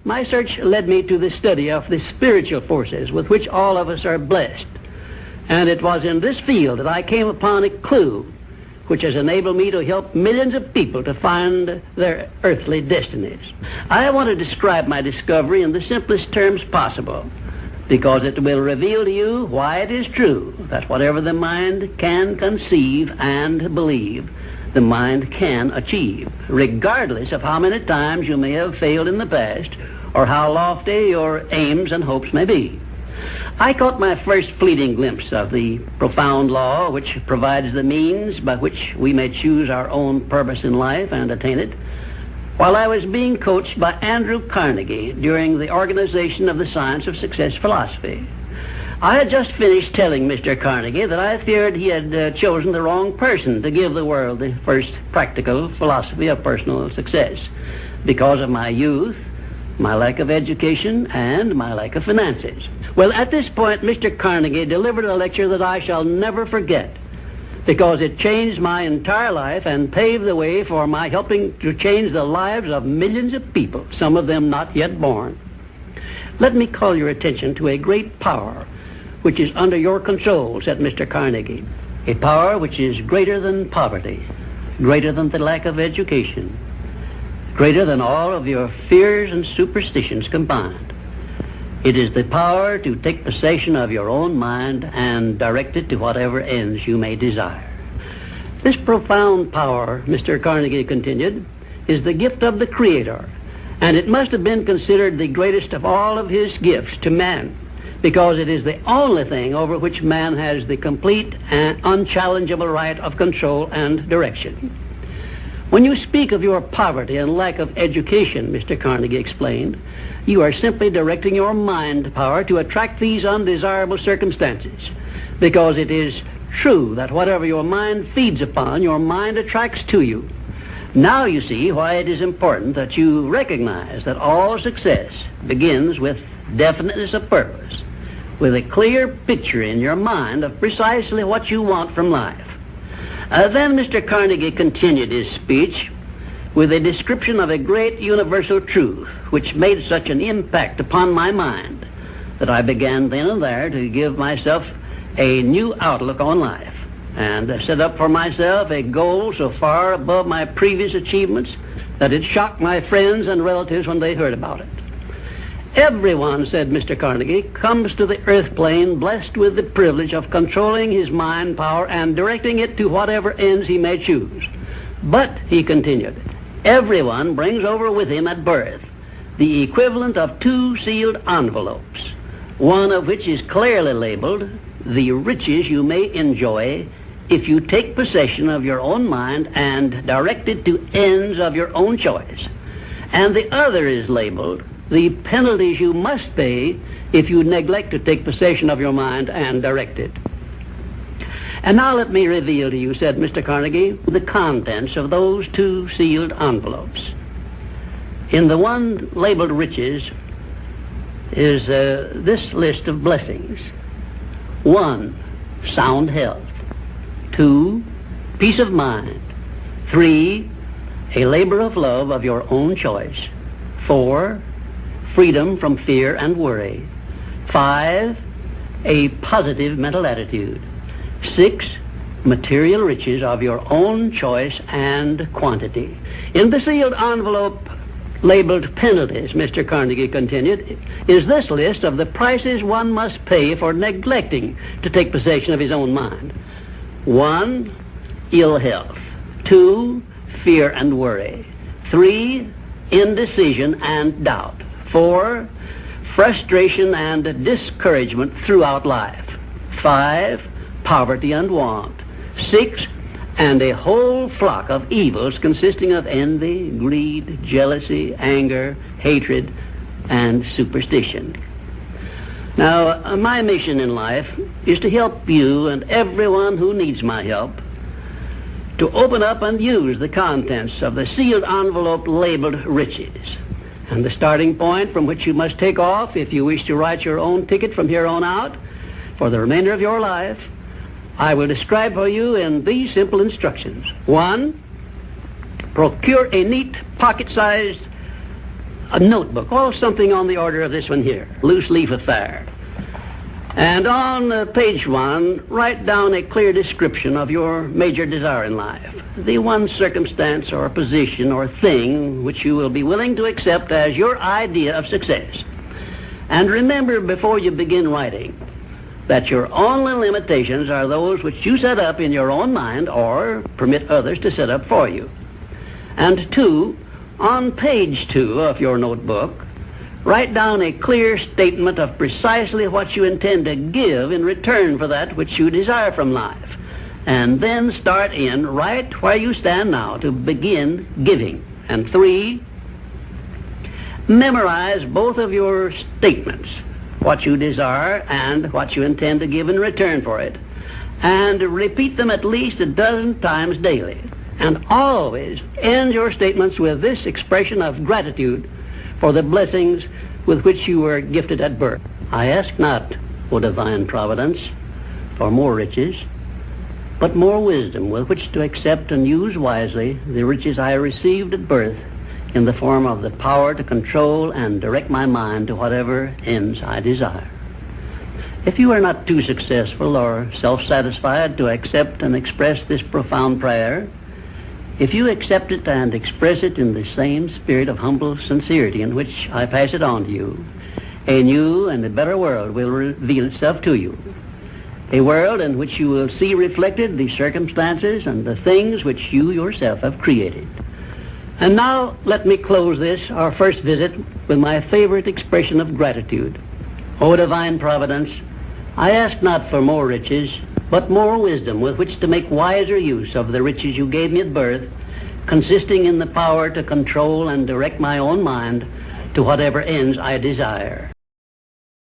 my search led me to the study of the spiritual forces with which all of us are blessed. And it was in this field that I came upon a clue which has enabled me to help millions of people to find their earthly destinies. I want to describe my discovery in the simplest terms possible, because it will reveal to you why it is true that whatever the mind can conceive and believe, the mind can achieve, regardless of how many times you may have failed in the past or how lofty your aims and hopes may be. I caught my first fleeting glimpse of the profound law which provides the means by which we may choose our own purpose in life and attain it, while I was being coached by Andrew Carnegie during the organization of the Science of Success philosophy. I had just finished telling Mr. Carnegie that I feared he had chosen the wrong person to give the world the first practical philosophy of personal success because of my youth, my lack of education, and my lack of finances. Well, at this point, Mr. Carnegie delivered a lecture that I shall never forget, because it changed my entire life and paved the way for my helping to change the lives of millions of people, some of them not yet born. Let me call your attention to a great power which is under your control, said Mr. Carnegie, a power which is greater than poverty, greater than the lack of education, greater than all of your fears and superstitions combined. It is the power to take possession of your own mind and direct it to whatever ends you may desire. This profound power, Mr. Carnegie continued, is the gift of the Creator, and it must have been considered the greatest of all of his gifts to man, because it is the only thing over which man has the complete and unchallengeable right of control and direction. When you speak of your poverty and lack of education, Mr. Carnegie explained, you are simply directing your mind power to attract these undesirable circumstances, because it is true that whatever your mind feeds upon, your mind attracts to you. Now you see why it is important that you recognize that all success begins with definiteness of purpose, with a clear picture in your mind of precisely what you want from life. Then Mr. Carnegie continued his speech with a description of a great universal truth which made such an impact upon my mind that I began then and there to give myself a new outlook on life and set up for myself a goal so far above my previous achievements that it shocked my friends and relatives when they heard about it. Everyone, said Mr. Carnegie, comes to the earth plane blessed with the privilege of controlling his mind power and directing it to whatever ends he may choose. But, he continued, everyone brings over with him at birth the equivalent of 2 sealed envelopes, one of which is clearly labeled, the riches you may enjoy if you take possession of your own mind and direct it to ends of your own choice. And the other is labeled, the penalties you must pay if you neglect to take possession of your mind and direct it. And now let me reveal to you, said Mr. Carnegie, the contents of those 2 sealed envelopes. In the one labeled riches is this list of blessings. 1, sound health. 2, peace of mind. 3, a labor of love of your own choice. 4, freedom from fear and worry. 5, a positive mental attitude. 6, material riches of your own choice and quantity. In the sealed envelope labeled penalties, Mr. Carnegie continued, is this list of the prices one must pay for neglecting to take possession of his own mind. 1, ill health. 2, fear and worry. 3, indecision and doubt. 4, frustration and discouragement throughout life. 5, poverty and want. 6, and a whole flock of evils consisting of envy, greed, jealousy, anger, hatred, and superstition. Now, my mission in life is to help you and everyone who needs my help to open up and use the contents of the sealed envelope labeled riches. And the starting point from which you must take off if you wish to write your own ticket from here on out for the remainder of your life, I will describe for you in these simple instructions. 1, procure a neat pocket-sized a notebook, or something on the order of this one here, loose leaf affair. And on page 1, write down a clear description of your major desire in life, the one circumstance or position or thing which you will be willing to accept as your idea of success. And remember before you begin writing that your only limitations are those which you set up in your own mind or permit others to set up for you. And 2, on page 2 of your notebook, write down a clear statement of precisely what you intend to give in return for that which you desire from life. And then start in right where you stand now to begin giving. And 3, memorize both of your statements, what you desire and what you intend to give in return for it. And repeat them at least a dozen times daily. And always end your statements with this expression of gratitude for the blessings with which you were gifted at birth. I ask not, O divine providence, for more riches, but more wisdom with which to accept and use wisely the riches I received at birth in the form of the power to control and direct my mind to whatever ends I desire. If you are not too successful or self-satisfied to accept and express this profound prayer, if you accept it and express it in the same spirit of humble sincerity in which I pass it on to you, a new and a better world will reveal itself to you. A world in which you will see reflected the circumstances and the things which you yourself have created. And now let me close this, our first visit, with my favorite expression of gratitude. O divine providence, I ask not for more riches, but more wisdom with which to make wiser use of the riches you gave me at birth, consisting in the power to control and direct my own mind to whatever ends I desire.